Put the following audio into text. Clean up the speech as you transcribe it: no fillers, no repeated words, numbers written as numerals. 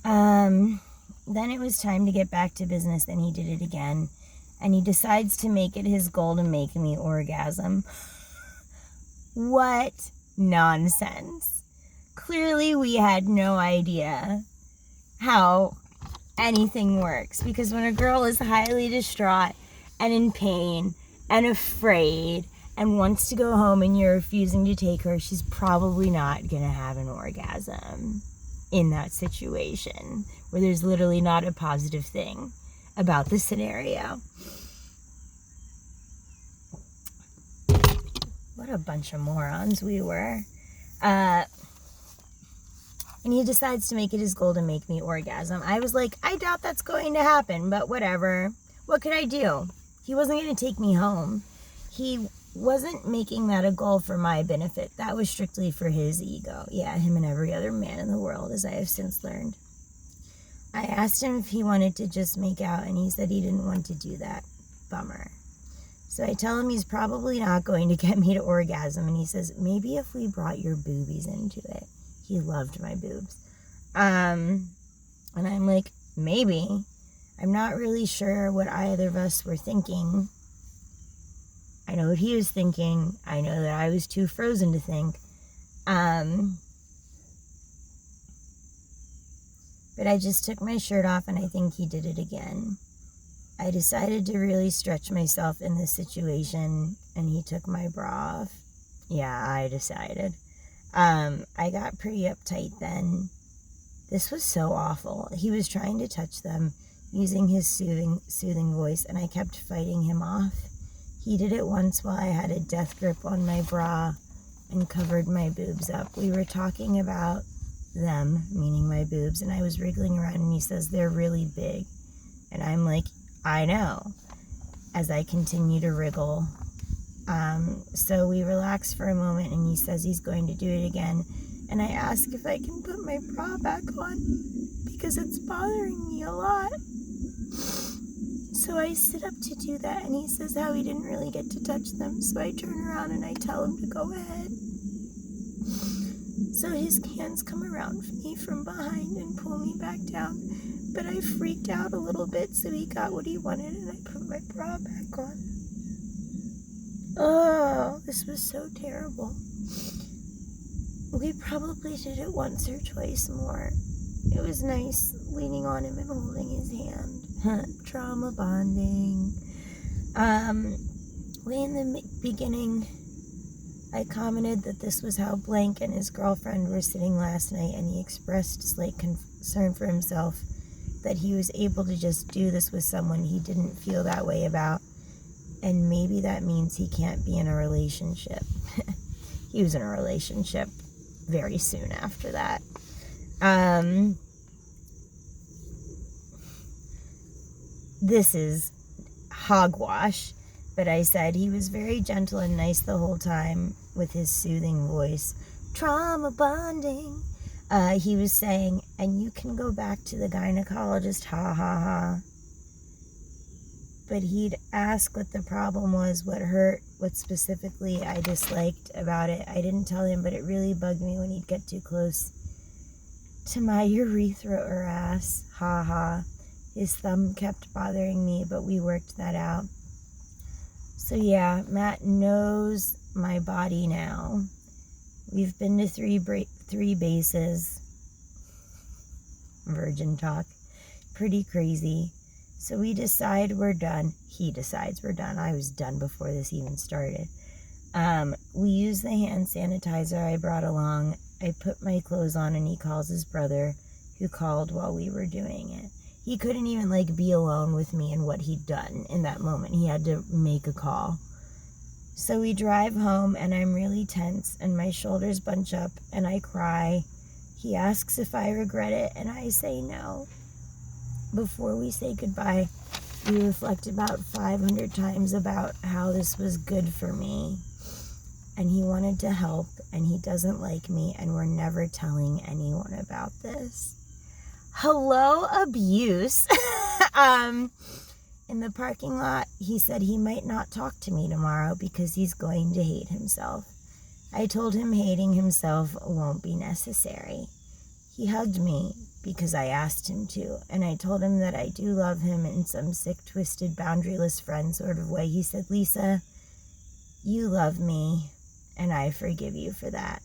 Then it was time to get back to business. Then he did it again. And he decides to make it his goal to make me orgasm. What nonsense. Clearly we had no idea how anything works. Because when a girl is highly distraught and in pain and afraid and wants to go home and you're refusing to take her, she's probably not going to have an orgasm in that situation where there's literally not a positive thing about the scenario. What a bunch of morons we were. And he decides to make it his goal to make me orgasm. I was like, I doubt that's going to happen, but whatever. What could I do? He wasn't going to take me home. He wasn't making that a goal for my benefit. That was strictly for his ego. Yeah, him and every other man in the world, as I have since learned. I asked him if he wanted to just make out, and he said he didn't want to do that. Bummer. So I tell him he's probably not going to get me to orgasm, and he says, maybe if we brought your boobies into it. He loved my boobs. And I'm like, maybe. I'm not really sure what either of us were thinking. I know what he was thinking. I know that I was too frozen to think. But I just took my shirt off, and I think he did it again. I decided to really stretch myself in this situation, and he took my bra off. Yeah, I decided. I got pretty uptight then. This was so awful. He was trying to touch them using his soothing voice, and I kept fighting him off. He did it once while I had a death grip on my bra and covered my boobs up. We were talking about them, meaning my boobs, and I was wriggling around, and he says, they're really big. And I'm like, I know, as I continue to wriggle. So we relax for a moment, and he says he's going to do it again. And I ask if I can put my bra back on, because it's bothering me a lot. So I sit up to do that, and he says how he didn't really get to touch them. So I turn around and I tell him to go ahead. So his hands come around me from behind and pull me back down. But I freaked out a little bit, so he got what he wanted, and I put my bra back on. Oh, this was so terrible. We probably did it once or twice more. It was nice leaning on him and holding his hand. Trauma bonding. Way in the beginning, I commented that this was how Blank and his girlfriend were sitting last night, and he expressed slight concern for himself that he was able to just do this with someone he didn't feel that way about, and maybe that means he can't be in a relationship. He was in a relationship very soon after that. This is hogwash, but I said he was very gentle and nice the whole time with his soothing voice. Trauma bonding. He was saying, and you can go back to the gynecologist, ha ha ha. But he'd ask what the problem was, what hurt, what specifically I disliked about it. I didn't tell him, but it really bugged me when he'd get too close to my urethra or ass, ha ha. His thumb kept bothering me, but we worked that out. So yeah, Matt knows my body now. We've been to three bases. Virgin talk. Pretty crazy. So we decide we're done. He decides we're done. I was done before this even started. We use the hand sanitizer I brought along. I put my clothes on, and he calls his brother, who called while we were doing it. He couldn't even be alone with me and what he'd done in that moment. He had to make a call. So we drive home, and I'm really tense, and my shoulders bunch up, and I cry. He asks if I regret it, and I say no. Before we say goodbye, we reflect about 500 times about how this was good for me. And he wanted to help, and he doesn't like me, and we're never telling anyone about this. Hello, abuse. In the parking lot, he said he might not talk to me tomorrow because he's going to hate himself. I told him hating himself won't be necessary. He hugged me, because I asked him to. And I told him that I do love him in some sick, twisted, boundaryless friend sort of way. He said, Lisa, you love me, and I forgive you for that.